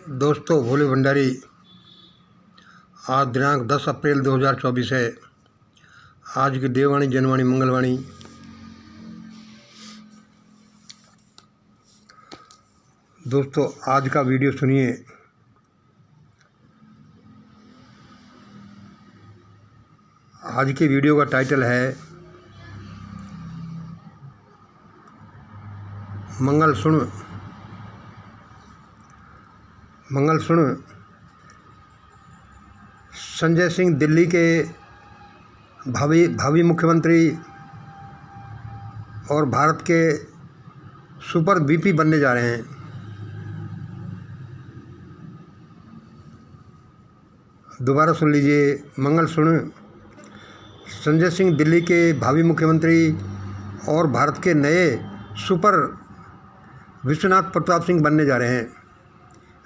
दोस्तों, भोले भंडारी। आज दिनांक 10 अप्रैल 2024 है। आज की देववाणी, जनवाणी, मंगलवाणी। दोस्तों, आज का वीडियो सुनिए। आज के वीडियो का टाइटल है मंगल सुन। संजय सिंह दिल्ली के भावी मुख्यमंत्री और भारत के सुपर वीपी बनने जा रहे हैं। दोबारा सुन लीजिए, मंगल सुन। संजय सिंह दिल्ली के भावी मुख्यमंत्री और भारत के नए सुपर विश्वनाथ प्रताप सिंह बनने जा रहे हैं।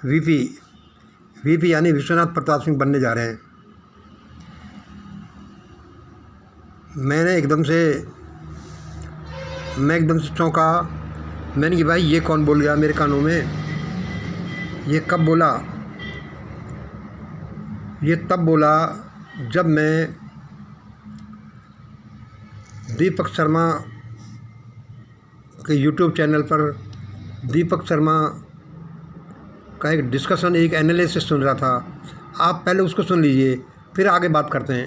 वीपी यानी विश्वनाथ प्रताप सिंह बनने जा रहे हैं। मैं एकदम से चौंका। मैंने कि भाई ये कौन बोल गया मेरे कानों में? ये कब बोला? ये तब बोला जब मैं दीपक शर्मा के यूट्यूब चैनल पर दीपक शर्मा का एक डिस्कशन, एक एनालिसिस सुन रहा था। आप पहले उसको सुन लीजिए, फिर आगे बात करते हैं।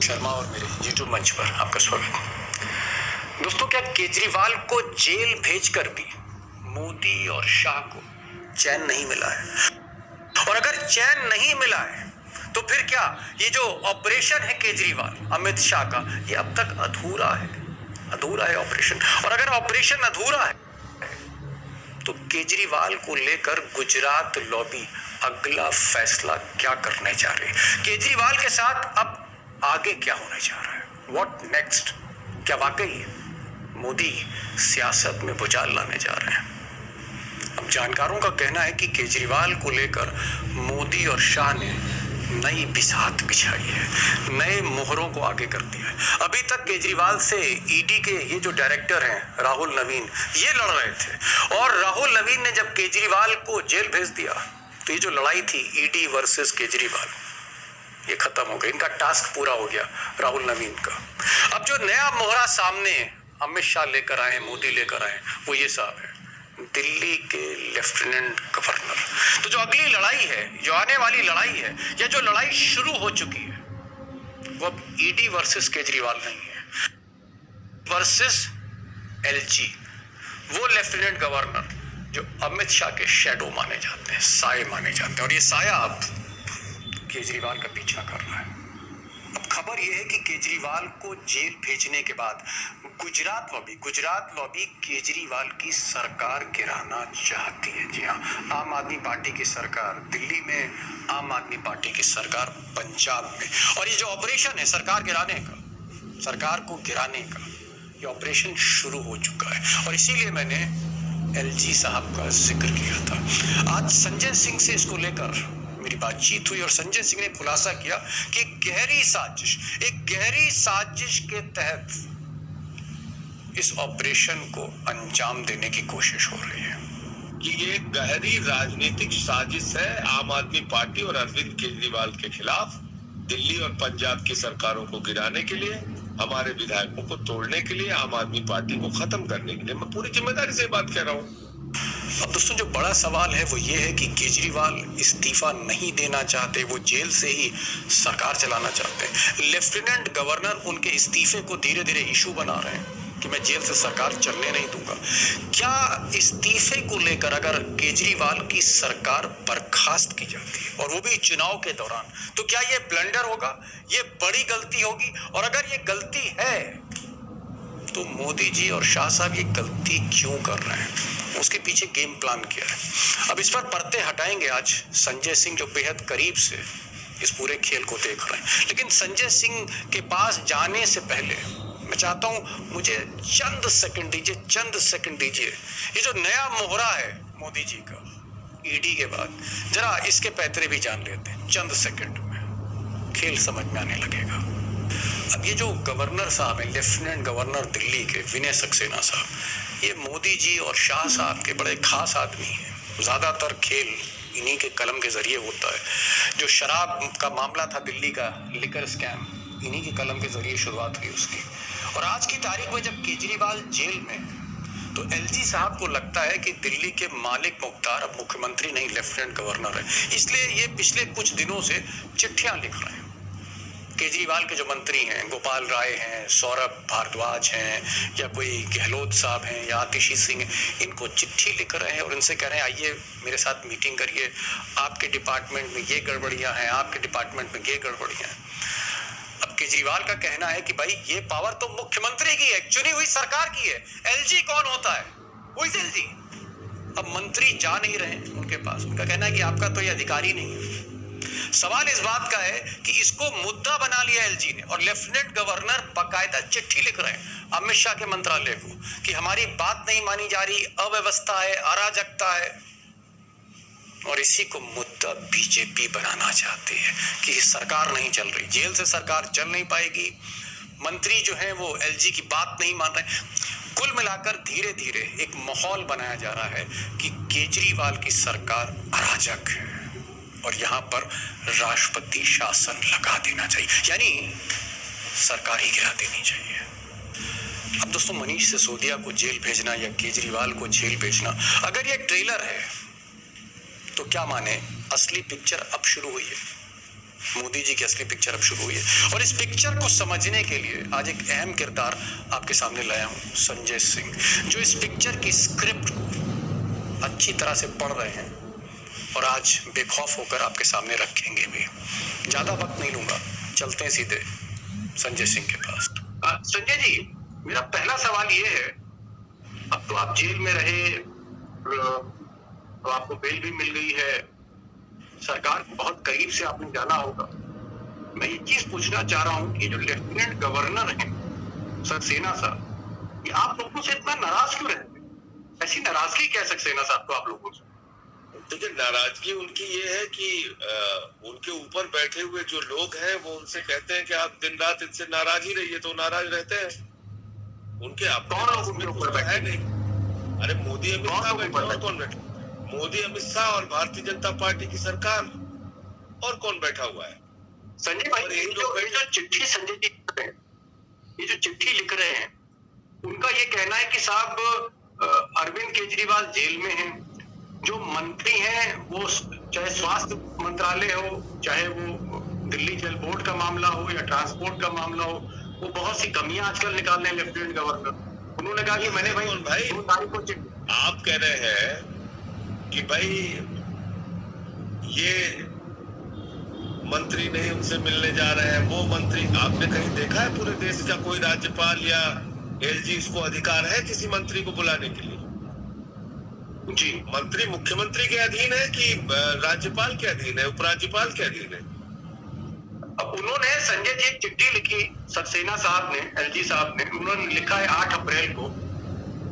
शर्मा और मेरे यूट्यूब मंच पर आपका स्वागत। दोस्तों, क्या केजरीवाल को जेल भेजकर भी मोदी और शाह को चैन नहीं मिला है? और अगर चैन नहीं मिला है तो फिर क्या ये जो ऑपरेशन है केजरीवाल अमित शाह का, ये अब तक अधूरा है ऑपरेशन। और अगर ऑपरेशन अधूरा है तो केजरीवाल को लेकर गुजरात लॉबी अगला फैसला क्या करने जा रही है? केजरीवाल के साथ अब आगे क्या होने जा रहा है? What next? क्या वाकई मोदी सियासत में भूचाल लाने जा रहे हैं? अब जानकारों का कहना है कि केजरीवाल को लेकर मोदी और शाह ने नई बिसात बिछाई है, नए मोहरों को आगे कर दिया है। अभी तक केजरीवाल से ईडी के ये जो डायरेक्टर हैं राहुल नवीन, ये लड़ रहे थे। और राहुल नवीन ने जब केजरीवाल को जेल भेज दिया तो ये जो लड़ाई थी ईडी वर्सेस केजरीवाल, ये खत्म हो गई। इनका टास्क पूरा हो गया राहुल नवीन का। अब जो नया मोहरा सामने अमित शाह लेकर आए, मोदी लेकर आए, वो ये साहब है, दिल्ली के लेफ्टिनेंट गवर्नर। तो जो अगली लड़ाई है, जो आने वाली लड़ाई है, या जो लड़ाई शुरू हो चुकी है, वो अब ईडी वर्सेस केजरीवाल नहीं है, वर्सेस एलजी, वो लेफ्टिनेंट गवर्नर जो अमित शाह के शैडो माने जाते हैं, साए माने जाते हैं। और ये साया अब केजरीवाल का पीछा कर रहा है। अब खबर यह है कि केजरीवाल को जेल भेजने के बाद गुजरात लॉबी केजरीवाल की सरकार गिराना चाहती है। जी हाँ, आम आदमी पार्टी की सरकार दिल्ली में, आम आदमी पार्टी की सरकार पंजाब में। और ये जो ऑपरेशन है सरकार को गिराने का, ये ऑपरेशन शुरू हो चुका है। और इसीलिए मैंने एलजी साहब का जिक्र किया था। आज संजय सिंह से इसको लेकर मेरी बातचीत हुई और संजय सिंह ने खुलासा किया कि एक गहरी साजिश के तहत इस ऑपरेशन को अंजाम देने की कोशिश हो रही है। कि ये गहरी राजनीतिक साजिश है आम आदमी पार्टी और अरविंद केजरीवाल के खिलाफ, दिल्ली और पंजाब की सरकारों को गिराने के लिए, हमारे विधायकों को तोड़ने के लिए, आम आदमी पार्टी को खत्म करने के लिए। मैं पूरी जिम्मेदारी से बात कह रहा हूँ। अब दोस्तों, जो बड़ा सवाल है वो ये है कि केजरीवाल इस्तीफा नहीं देना चाहते, वो जेल से ही सरकार चलाना चाहते हैं। लेफ्टिनेंट गवर्नर उनके इस्तीफे को धीरे धीरे इशू बना रहे हैं कि मैं जेल से सरकार चलने नहीं दूंगा। क्या इस्तीफे को लेकर अगर केजरीवाल की सरकार बर्खास्त की जाती है, और वो भी चुनाव के दौरान, तो क्या ये ब्लंडर होगा? ये बड़ी गलती होगी? और अगर ये गलती है तो मोदी जी और शाह साहब ये गलती क्यों कर रहे हैं? उसके पीछे गेम प्लान किया है। अब इस पर पर्दे हटाएंगे आज संजय सिंह, जो बेहद करीब से इस पूरे खेल को देख रहे हैं। लेकिन संजय सिंह के पास जाने से पहले मैं चाहता हूं, मुझे चंद सेकंड दीजिए। ये जो नया मोहरा है मोदी जी का ईडी के बाद, जरा इसके पैतरे भी जान लेते हैं चंद सेकंड में, खेल समझ में आने लगेगा। अब ये जो गवर्नर साहब हैं, लेफ्टिनेंट गवर्नर दिल्ली के विनय सक्सेना साहब, ये मोदी जी और शाह साहब के बड़े खास आदमी हैं। ज़्यादातर खेल इन्हीं के कलम के जरिए होता है। जो शराब का मामला था दिल्ली का, लिकर स्कैम, इन्हीं के कलम के जरिए शुरुआत हुई उसकी। और आज की तारीख में जब केजरीवाल जेल में, तो एलजी साहब को लगता है कि दिल्ली के मालिक मुख्तार अब मुख्यमंत्री नहीं, लेफ्टिनेंट गवर्नर है, इसलिए ये पिछले कुछ दिनों से चिट्ठियां लिख रहे हैं। केजरीवाल के जो मंत्री हैं, गोपाल राय हैं, सौरभ भारद्वाज हैं, या कोई गहलोत साहब हैं, या आतिशी सिंह हैं, इनको चिट्ठी लिख रहे हैं और इनसे कह रहे हैं आइए मेरे साथ मीटिंग करिए, आपके डिपार्टमेंट में ये गड़बड़ियां हैं, आपके डिपार्टमेंट में ये गड़बड़ियां हैं। अब केजरीवाल का कहना है कि भाई ये पावर तो मुख्यमंत्री की है, चुनी हुई सरकार की है, एलजी कौन होता है, वो इज एलजी। अब मंत्री जा नहीं रहे उनके पास, उनका कहना है कि आपका तो ये अधिकार ही नहीं है। सवाल इस बात का है कि इसको मुद्दा बना लिया एलजी ने, और लेफ्टिनेंट गवर्नर बाकायदा चिट्ठी लिख रहे हैं अमित शाह के मंत्रालय को कि हमारी बात नहीं मानी जा रही, अव्यवस्था है, अराजकता है। और इसी को मुद्दा बीजेपी बनाना चाहती है कि सरकार नहीं चल रही, जेल से सरकार चल नहीं पाएगी, मंत्री जो हैं वो एलजी की बात नहीं मान रहे। कुल मिलाकर धीरे धीरे एक माहौल बनाया जा रहा है कि केजरीवाल की सरकार अराजक है और यहाँ पर राष्ट्रपति शासन लगा देना चाहिए, यानी सरकार ही गिरा देनी चाहिए। अब दोस्तों, मनीष सिसोदिया को जेल भेजना या केजरीवाल को जेल भेजना, अगर ये ट्रेलर है तो क्या माने, असली पिक्चर अब शुरू हुई है। मोदी जी की असली पिक्चर अब शुरू हुई है। और इस पिक्चर को समझने के लिए आज एक अहम किरदार आपके सामने लाया हूं, संजय सिंह, जो इस पिक्चर की स्क्रिप्ट को अच्छी तरह से पढ़ रहे हैं और आज बेखौफ होकर आपके सामने रखेंगे भी। ज्यादा वक्त नहीं लूंगा, चलते हैं सीधे संजय सिंह के पास। संजय जी, मेरा पहला सवाल ये है, अब तो आप जेल में रहे, तो आपको बेल भी मिल गई है, सरकार को बहुत करीब से आपने जाना होगा। मैं ये चीज पूछना चाह रहा हूँ कि जो लेफ्टिनेंट गवर्नर हैं सक्सेना साहब, ये आप लोगों से इतना नाराज क्यों रहते हैं? ऐसी नाराजगी क्या सक्सेना साहब को आप लोगों से? देखिए, नाराजगी उनकी ये है कि उनके ऊपर बैठे हुए जो लोग हैं वो उनसे कहते हैं कि आप दिन रात इनसे नाराज ही रहिए, तो नाराज रहते हैं। उनके अपने ऊपर है नहीं। अरे मोदी अमित शाह बैठे, और कौन बैठे? मोदी अमित शाह और भारतीय जनता पार्टी की सरकार, और कौन बैठा हुआ है? संजय भाई, ये जो चिट्ठी संजय जी लिख रहे हैं, ये जो चिट्ठी लिख रहे हैं, उनका ये कहना है कि साहब अरविंद केजरीवाल जेल में हैं, जो मंत्री हैं वो चाहे स्वास्थ्य मंत्रालय हो, चाहे वो दिल्ली जल बोर्ड का मामला हो या ट्रांसपोर्ट का मामला हो, वो बहुत सी कमियां आजकल निकाल रहे हैं लेफ्टिनेंट गवर्नर। उन्होंने कहा कि मैंने भाई 2 तारीख को आप कह रहे हैं कि भाई ये मंत्री नहीं उनसे मिलने जा रहे हैं, वो मंत्री, आपने कहीं देखा है पूरे देश का कोई राज्यपाल या एलजी इसको अधिकार है किसी मंत्री को बुलाने के लिए? जी, मंत्री मुख्यमंत्री के अधीन है कि राज्यपाल के अधीन है, उपराज्यपाल के अधीन है? अब उन्होंने संजय जी एक चिट्ठी लिखी, सक्सेना साहब ने, एलजी साहब ने, उन्होंने लिखा है 8 अप्रैल को।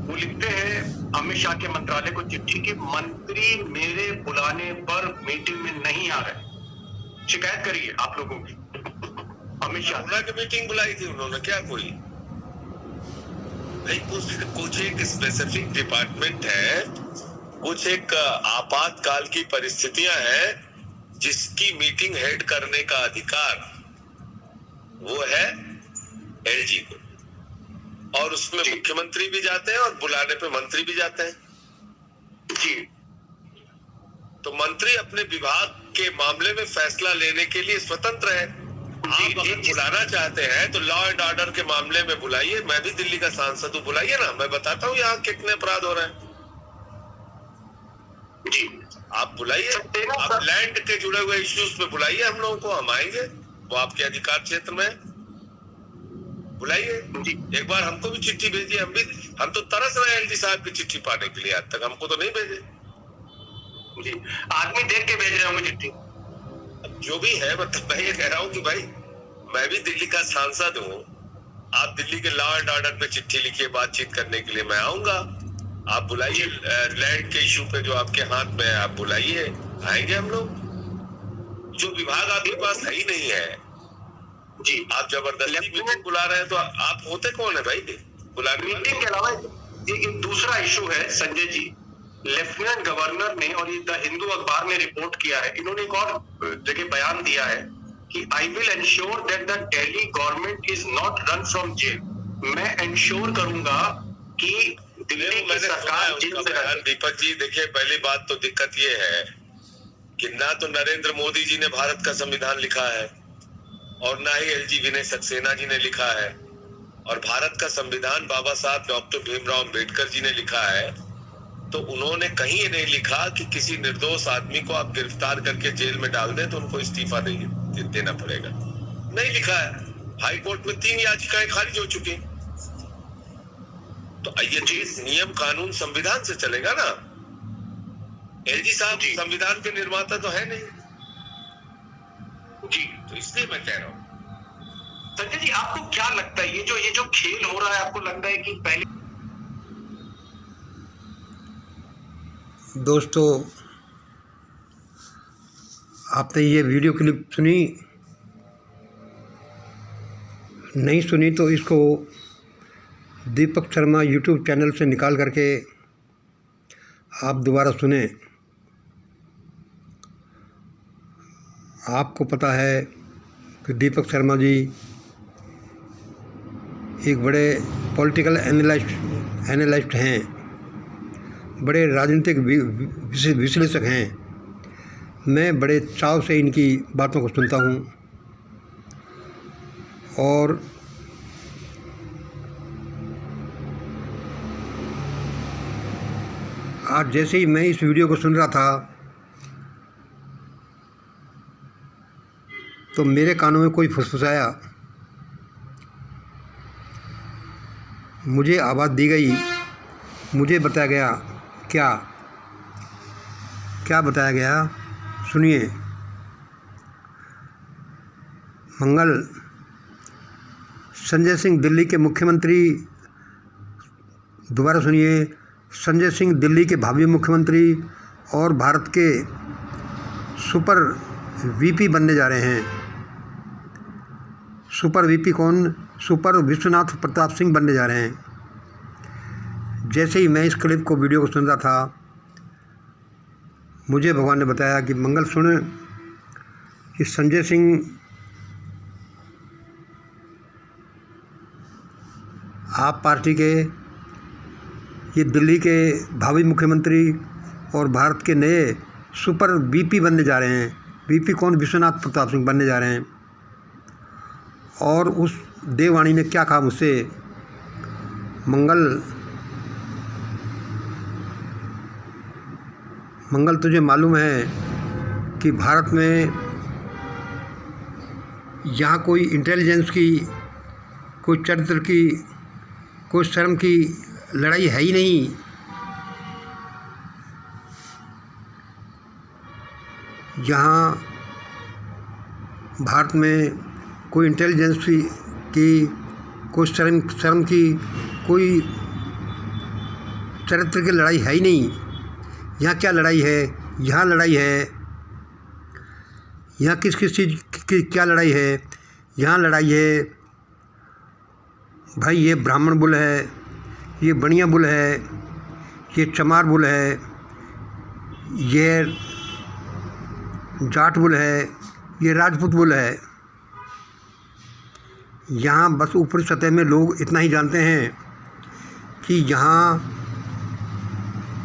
वो लिखते हैं अमित शाह के मंत्रालय को चिट्ठी कि मंत्री मेरे बुलाने पर मीटिंग में नहीं आ रहे, शिकायत करिए आप लोगों की। अमित शाह की मीटिंग बुलाई थी उन्होंने क्या? कोई भाई, कुछ एक स्पेसिफिक डिपार्टमेंट है, कुछ एक आपातकाल की परिस्थितियां हैं जिसकी मीटिंग हेड करने का अधिकार वो है एलजी को, और उसमें मुख्यमंत्री भी जाते हैं और बुलाने पे मंत्री भी जाते हैं। जी, तो मंत्री अपने विभाग के मामले में फैसला लेने के लिए स्वतंत्र है। आप अगर बुलाना चाहते हैं तो लॉ एंड ऑर्डर के मामले में बुलाइए, मैं भी दिल्ली का सांसद हूँ, बुलाइए ना, मैं बताता हूँ यहाँ कितने अपराध हो रहे हैं। जी, आप बुलाइए, आप लैंड के जुड़े हुए इश्यूज पे बुलाइए हम लोगों को, हम आएंगे, वो आपके अधिकार क्षेत्र में बुलाइए। एक बार हमको भी चिट्ठी भेजिए, हम तो तरस रहे हैं एलजी साहब की चिट्ठी पाने के लिए, आज तक हमको तो नहीं भेजे। जी, आदमी देख के भेज रहे होंगे चिट्ठी। अब जो भी है, मतलब मैं ये कह रहा हूँ कि भाई मैं भी दिल्ली का सांसद हूँ, आप दिल्ली के लॉ एंड ऑर्डर पे चिट्ठी लिखिए, बातचीत करने के लिए मैं आऊंगा, आप बुलाइए, लैंड के इश्यू पे जो आपके हाथ में है आप बुलाइए, आएंगे हम लोग। जो विभाग आपके पास है ही नहीं है, जी आप जबरदस्ती मीटिंग बुला रहे हैं तो आप होते कौन है भाई बुलाने वाले? मीटिंग के अलावा एक दूसरा इशू है संजय जी। लेफ्टिनेंट गवर्नर ने, और ये द हिंदू अखबार ने रिपोर्ट किया है, इन्होंने एक और जगह बयान दिया है कि I will ensure that the Delhi government is not run from jail. मैं एंश्योर करूंगा कि दिल्ली की सरकार जेल से रहे। दीपक जी देखिए, पहली बात तो दिक्कत ये है कि ना तो नरेंद्र मोदी जी ने भारत का संविधान लिखा है और ना ही एलजी विनय सक्सेना जी ने लिखा है, और भारत का संविधान बाबा साहब डॉक्टर भीमराव अंबेडकर जी ने लिखा है। तो उन्होंने कहीं ये नहीं लिखा कि किसी निर्दोष आदमी को आप गिरफ्तार करके जेल में डाल दें तो उनको इस्तीफा देना पड़ेगा, नहीं लिखा है। हाई कोर्ट में 3 याचिकाएं खारिज हो चुकी। तो ये चीज नियम कानून संविधान से चलेगा ना। एलजी साहब संविधान के निर्माता तो है नहीं जी, तो इसलिए मैं कह रहा हूं। संजय जी आपको क्या लगता है, ये जो खेल हो रहा है, आपको लगता है कि पहले? दोस्तों, आपने ये वीडियो क्लिप सुनी? नहीं सुनी तो इसको दीपक शर्मा यूट्यूब चैनल से निकाल करके आप दोबारा सुने। आपको पता है कि दीपक शर्मा जी एक बड़े पॉलिटिकल एनालिस्ट हैं, बड़े राजनीतिक विश्लेषक हैं। मैं बड़े चाव से इनकी बातों को सुनता हूँ और आज जैसे ही मैं इस वीडियो को सुन रहा था तो मेरे कानों में कोई फुसफुसाया, मुझे आवाज़ दी गई, मुझे बताया गया क्या बताया गया, सुनिए। मंगल संजय सिंह दिल्ली के मुख्यमंत्री, दोबारा सुनिए, संजय सिंह दिल्ली के भावी मुख्यमंत्री और भारत के सुपर वीपी बनने जा रहे हैं। सुपर वीपी कौन? सुपर विश्वनाथ प्रताप सिंह बनने जा रहे हैं। जैसे ही मैं इस क्लिप को, वीडियो को सुन रहा था, मुझे भगवान ने बताया कि मंगल सुन, कि संजय सिंह आप पार्टी के, ये दिल्ली के भावी मुख्यमंत्री और भारत के नए सुपर वीपी बनने जा रहे हैं। वीपी कौन? विश्वनाथ प्रताप सिंह बनने जा रहे हैं। और उस देववाणी ने क्या कहा मुझसे? मंगल तुझे मालूम है कि भारत में यहाँ कोई इंटेलिजेंस की, कोई चरित्र की, कोई शर्म की लड़ाई है ही नहीं। यहाँ भारत में कोई इंटेलिजेंस की, कोई शर्म की, कोई चरित्र की लड़ाई है ही नहीं। यहाँ क्या लड़ाई है? यहाँ लड़ाई है, यहाँ किस चीज़ की क्या लड़ाई है? यहाँ लड़ाई है भाई, ये ब्राह्मण बुल है, ये बनिया बुल है, ये चमार बुल है, ये जाट बुल है, ये राजपूत बुल है। यहाँ बस ऊपरी सतह में लोग इतना ही जानते हैं कि यहाँ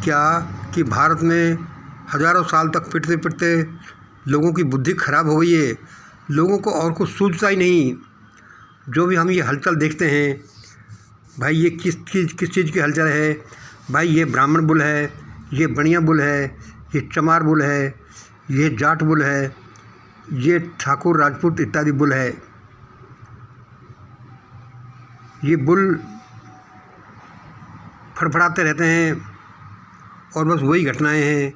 क्या, कि भारत में हज़ारों साल तक पिटते पिटते लोगों की बुद्धि खराब हो गई है। लोगों को और कुछ सूझता ही नहीं। जो भी हम ये हलचल देखते हैं भाई, ये किस चीज़ की हलचल है भाई? ये ब्राह्मण बुल है, ये बनिया बुल है, ये चमार बुल है, ये जाट बुल है, ये ठाकुर राजपूत इत्यादि बुल है। ये बुल फड़फड़ाते रहते हैं और बस वही घटनाएं हैं,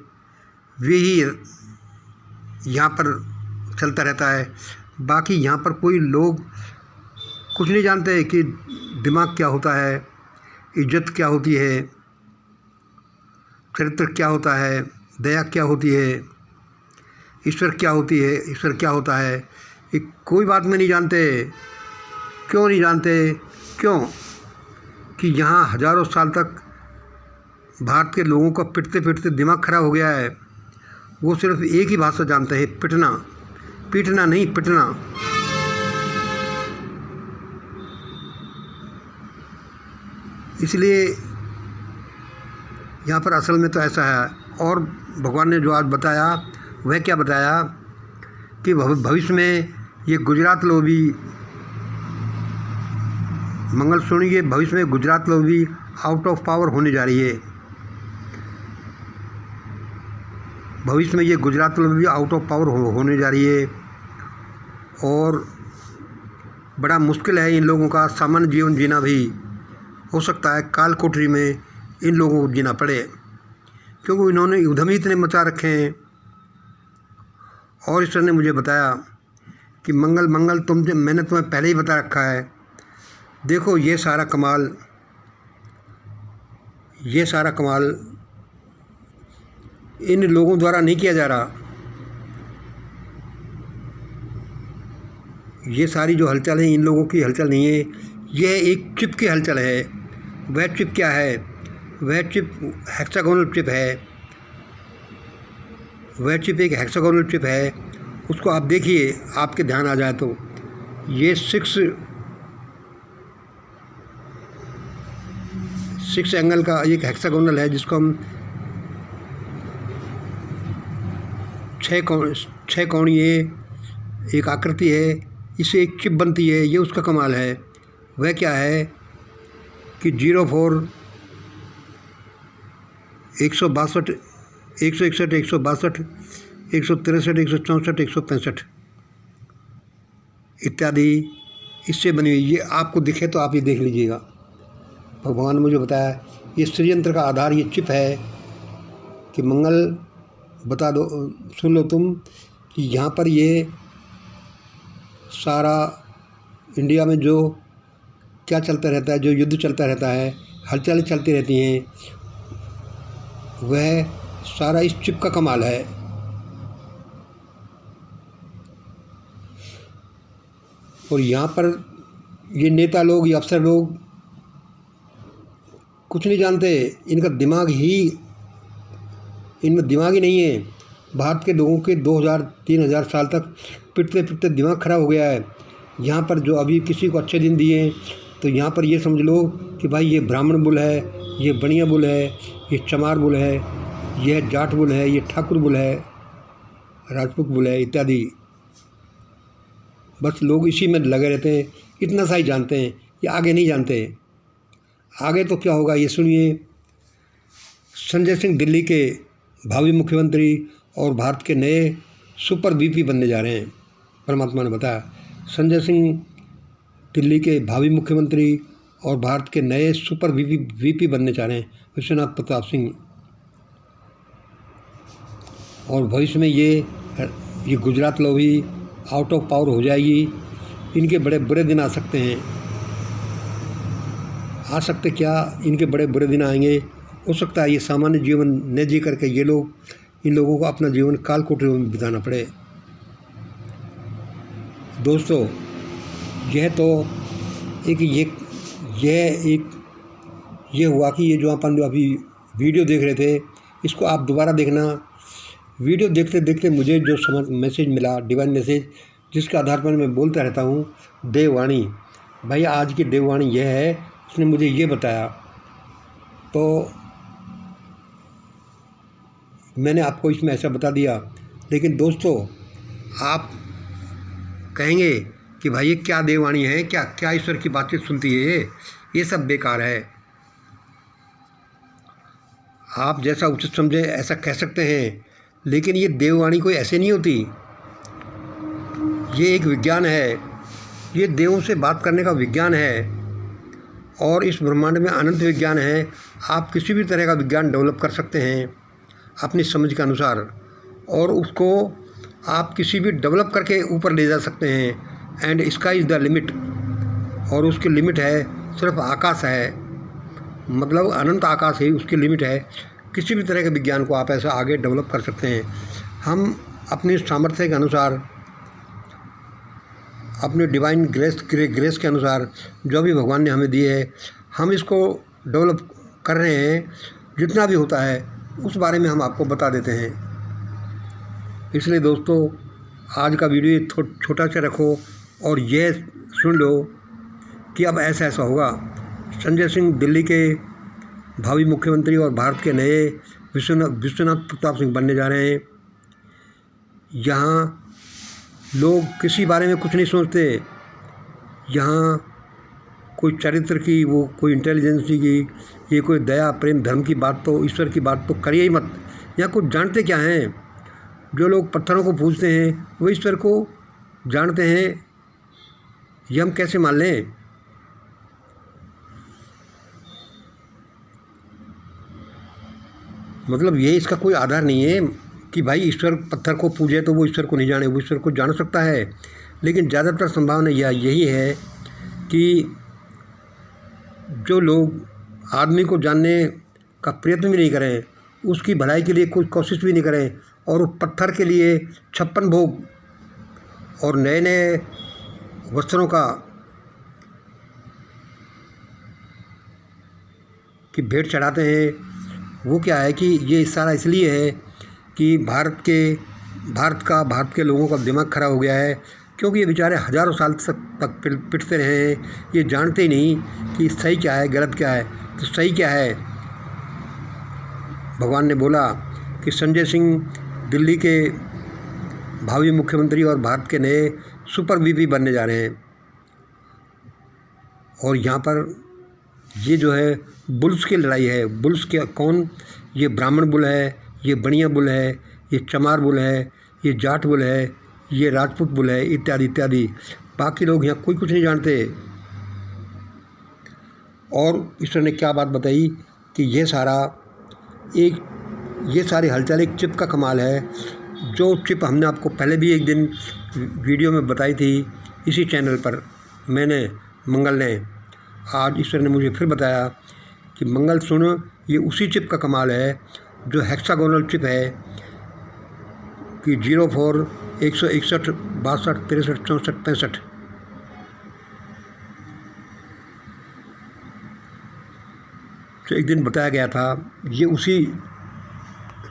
वे ही यहाँ पर चलता रहता है। बाकी यहाँ पर कोई लोग कुछ नहीं जानते कि दिमाग क्या होता है, इज्जत क्या होती है, चरित्र क्या होता है, दया क्या होती है, ईश्वर क्या होती है, ईश्वर क्या होता है। कि कोई बात में नहीं जानते। क्यों नहीं जानते? क्यों कि यहाँ हज़ारों साल तक भारत के लोगों का पिटते पिटते दिमाग खराब हो गया है। वो सिर्फ एक ही भाषा जानते हैं, पिटना। पीटना नहीं, पिटना। इसलिए यहाँ पर असल में तो ऐसा है। और भगवान ने जो आज बताया वह क्या बताया कि भविष्य में ये गुजरात लोबी, मंगल सुनिए, भविष्य में Gujarat lobby out of power होने जा रही है। भविष्य में ये Gujarat lobby out of power होने जा रही है और बड़ा मुश्किल है इन लोगों का सामान्य जीवन जीना भी। हो सकता है काल कोठरी में इन लोगों को जीना पड़े, क्योंकि इन्होंने उधम ही इतने मचा रखे हैं। और ईश्वर ने मुझे बताया कि मंगल मैंने तुम्हें पहले ही बता रखा है। देखो ये सारा कमाल इन लोगों द्वारा नहीं किया जा रहा। ये सारी जो हलचल है इन लोगों की हलचल नहीं है, यह एक चिप की हलचल है। वह चिप क्या है? वह चिप हेक्सागोनल चिप है। वह चिप एक हेक्सागोनल चिप है। उसको आप देखिए, आपके ध्यान आ जाए तो ये सिक्स एंगल का एक हेक्सागोनल है, जिसको हम छः कोणीय एक आकृति है, इससे एक चिप बनती है। ये उसका कमाल है। वह क्या है कि 04 162 161 162 163 164 165 इत्यादि इससे बनी हुई। ये आपको दिखे तो आप ये देख लीजिएगा। भगवान ने मुझे बताया ये षड्यंत्र का आधार ये चिप है कि मंगल बता दो, सुन लो तुम कि यहाँ पर ये सारा इंडिया में जो क्या चलता रहता है, जो युद्ध चलता रहता है, हलचल चलती रहती हैं, वह सारा इस चिप का कमाल है। और यहाँ पर ये नेता लोग, ये अफसर लोग कुछ नहीं जानते। इनमें दिमाग ही नहीं है। भारत के लोगों के 2000-3000 साल तक पिटते पिटते दिमाग खराब हो गया है। यहाँ पर जो अभी किसी को अच्छे दिन दिए तो यहाँ पर ये समझ लो कि भाई ये ब्राह्मण बुल है, ये बनिया बुल है, ये चमार बुल है, यह जाट बुल है, ये ठाकुर बुल है, राजपूत बुल है इत्यादि। बस लोग इसी में लगे रहते हैं। इतना सा ही जानते हैं, ये आगे नहीं जानते। आगे तो क्या होगा ये सुनिए। संजय सिंह दिल्ली के भावी मुख्यमंत्री और भारत के नए सुपर वीपी बनने जा रहे हैं। परमात्मा ने बताया संजय सिंह दिल्ली के भावी मुख्यमंत्री और भारत के नए सुपर वीपी बनने जा रहे हैं, विश्वनाथ प्रताप सिंह। और भविष्य में ये Gujarat lobby out of power हो जाएगी। इनके बड़े बुरे दिन आ सकते हैं। आ सकते क्या, इनके बड़े बुरे दिन आएंगे। हो सकता है ये सामान्य जीवन न जी करके इन लोगों को अपना जीवन काल कोठरी में बिताना पड़े। दोस्तों यह तो ये हुआ कि ये जो अपन जो अभी वीडियो देख रहे थे, इसको आप दोबारा देखना। वीडियो देखते देखते मुझे जो मैसेज मिला, डिवाइन मैसेज, जिसके आधार पर मैं बोलता रहता हूँ, देववाणी। भाई आज की देववाणी यह है, उसने मुझे ये बताया तो मैंने आपको इसमें ऐसा बता दिया। लेकिन दोस्तों आप कहेंगे कि भाई ये क्या देववाणी है, क्या ईश्वर की बातें सुनती है, ये सब बेकार है। आप जैसा उचित समझे ऐसा कह सकते हैं, लेकिन ये देववाणी कोई ऐसे नहीं होती। ये एक विज्ञान है। ये देवों से बात करने का विज्ञान है और इस ब्रह्मांड में अनंत विज्ञान है। आप किसी भी तरह का विज्ञान डेवलप कर सकते हैं अपनी समझ के अनुसार, और उसको आप किसी भी डेवलप करके ऊपर ले जा सकते हैं। And sky is the limit, और उसकी लिमिट है सिर्फ आकाश है, मतलब अनंत आकाश है, उसकी लिमिट है। किसी भी तरह के विज्ञान को आप ऐसा आगे डेवलप कर सकते हैं। हम अपनी सामर्थ्य के अनुसार अपने डिवाइन ग्रेस के अनुसार जो भी भगवान ने हमें दिए है, हम इसको डेवलप कर रहे हैं। जितना भी होता है उस बारे में हम आपको बता देते हैं। इसलिए दोस्तों, आज का वीडियो छोटा सा रखो और यह सुन लो कि अब ऐसा होगा। संजय सिंह दिल्ली के भावी मुख्यमंत्री और भारत के नए विश्वनाथ प्रताप सिंह बनने जा रहे हैं। यहाँ लोग किसी बारे में कुछ नहीं सोचते। यहाँ कोई चरित्र की, वो कोई इंटेलिजेंस की, ये कोई दया प्रेम धर्म की बात तो, ईश्वर की बात तो करिए ही मत। यहाँ कुछ जानते क्या हैं? जो लोग पत्थरों को पूजते हैं वो ईश्वर को जानते हैं। ये हम कैसे मान लें? मतलब ये इसका कोई आधार नहीं है कि भाई ईश्वर पत्थर को पूजे तो वो ईश्वर को नहीं जाने। वो ईश्वर को जान सकता है, लेकिन ज़्यादातर संभावना यही है कि जो लोग आदमी को जानने का प्रयत्न भी नहीं करें, उसकी भलाई के लिए कोई कोशिश भी नहीं करें, और वो पत्थर के लिए 56 भोग और नए नए वस्त्रों का की भेंट चढ़ाते हैं। वो क्या है कि ये सारा इसलिए है कि भारत के लोगों का दिमाग खराब हो गया है, क्योंकि ये बेचारे हज़ारों साल तक पिटते रहे हैं। ये जानते ही नहीं कि सही क्या है, गलत क्या है। तो सही क्या है? भगवान ने बोला कि संजय सिंह दिल्ली के भावी मुख्यमंत्री और भारत के नए सुपर वीपी बनने जा रहे हैं। और यहाँ पर ये जो है बुल्स की लड़ाई है। बुल्स क्या कौन? ये ब्राह्मण बुल है, ये बनिया बुल है, ये चमार बुल है, ये जाट बुल है, ये राजपूत बुल है, इत्यादि इत्यादि। बाकी लोग यहाँ कोई कुछ नहीं जानते। और ईश्वर ने क्या बात बताई कि ये सारी हलचल एक चिप का कमाल है। जो चिप हमने आपको पहले भी एक दिन वीडियो में बताई थी इसी चैनल पर, मैंने मंगल ने। आज ईश्वर ने मुझे फिर बताया कि मंगल सुन, ये उसी चिप का कमाल है जो हेक्सागोनल चिप है कि 04 161 62 63 64 65। तो एक दिन बताया गया था, ये उसी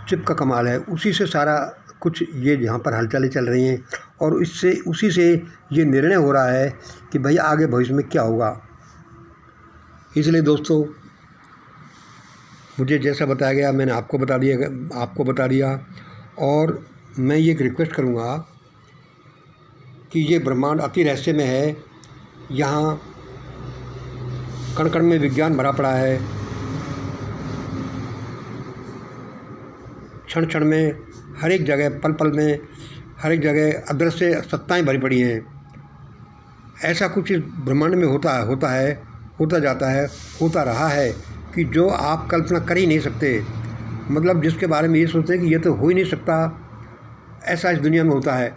चिप का कमाल है। उसी से सारा कुछ ये यहाँ पर हलचलें चल रही हैं, और उसी से ये निर्णय हो रहा है कि भाई आगे भविष्य में क्या होगा। इसलिए दोस्तों, मुझे जैसा बताया गया मैंने आपको बता दिया। और मैं ये एक रिक्वेस्ट करूँगा कि ये ब्रह्मांड अति रहस्य में है। यहाँ कण कण में विज्ञान भरा पड़ा है। क्षण क्षण में, हर एक जगह, पल पल में, हर एक जगह अदृश्य सत्ताएं भरी पड़ी हैं। ऐसा कुछ इस ब्रह्मांड में होता जाता है, होता रहा है कि जो आप कल्पना कर ही नहीं सकते। मतलब जिसके बारे में ये सोचते हैं कि ये तो हो ही नहीं सकता, ऐसा इस दुनिया में होता है।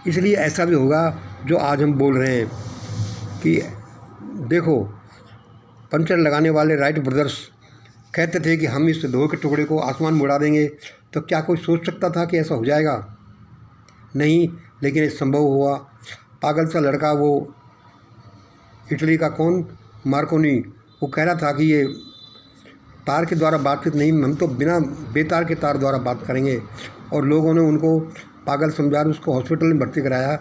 इसलिए ऐसा भी होगा जो आज हम बोल रहे हैं कि देखो, पंचर लगाने वाले राइट ब्रदर्स कहते थे कि हम इस लोहे के टुकड़े को आसमान में उड़ा देंगे। तो क्या कोई सोच सकता था कि ऐसा हो जाएगा? नहीं, लेकिन ये संभव हुआ। पागल सा लड़का, वो इटली का कौन, मार्कोनी, वो कह रहा था कि ये तार के द्वारा बातचीत नहीं, हम तो बिना बेतार के तार द्वारा बात करेंगे। और लोगों ने उनको पागल समझा, उसको हॉस्पिटल में भर्ती कराया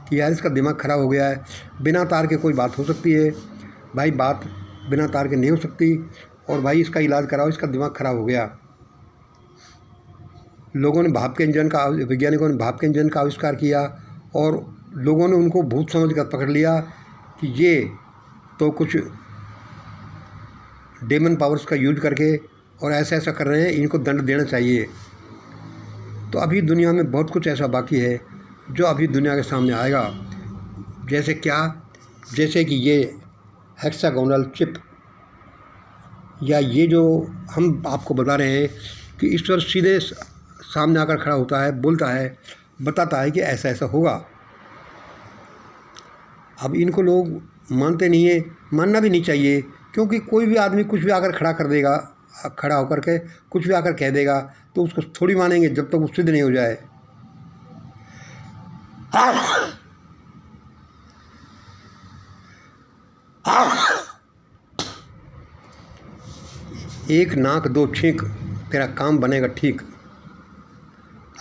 कि यार इसका दिमाग खराब हो गया है, बिना तार के कोई बात हो सकती है? भाई बात बिना तार के नहीं हो सकती, और भाई इसका इलाज कराओ, इसका दिमाग खराब हो गया। वैज्ञानिकों ने भाप के इंजन का आविष्कार किया, और लोगों ने उनको भूत समझ कर पकड़ लिया कि ये तो कुछ डेमन पावर्स का यूज करके और ऐसा कर रहे हैं, इनको दंड देना चाहिए। तो अभी दुनिया में बहुत कुछ ऐसा बाकी है जो अभी दुनिया के सामने आएगा। जैसे कि ये हेक्सागोनल चिप, या ये जो हम आपको बता रहे हैं कि ईश्वर सीधे सामने आकर खड़ा होता है, बोलता है, बताता है कि ऐसा होगा। अब इनको लोग मानते नहीं है, मानना भी नहीं चाहिए, क्योंकि कोई भी आदमी कुछ भी आकर खड़ा होकर के कुछ भी आकर कह देगा तो उसको थोड़ी मानेंगे जब तक वो सिद्ध नहीं हो जाए। एक नाक दो छींक तेरा काम बनेगा ठीक।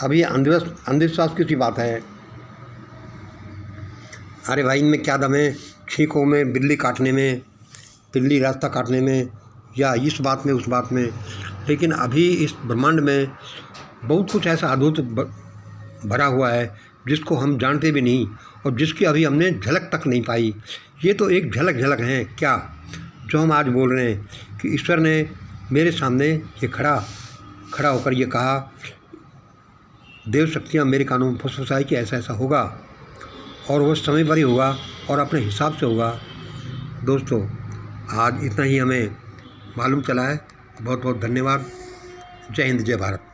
अब ये अंधविश्वास की सी बात है। अरे भाई, इनमें क्या दम है? छींकों में, बिल्ली काटने में, बिल्ली रास्ता काटने में, या इस बात में, उस बात में। लेकिन अभी इस ब्रह्मांड में बहुत कुछ ऐसा अद्भुत भरा हुआ है जिसको हम जानते भी नहीं और जिसकी अभी हमने झलक तक नहीं पाई। ये तो एक झलक है क्या जो हम आज बोल रहे हैं कि ईश्वर ने मेरे सामने ये खड़ा होकर ये कहा, देव शक्तियाँ मेरे कानों में फुसफुसाई कि ऐसा ऐसा होगा और वो समय पर ही होगा और अपने हिसाब से होगा। दोस्तों, आज इतना ही हमें मालूम चला है। बहुत बहुत धन्यवाद। जय हिंद, जय भारत।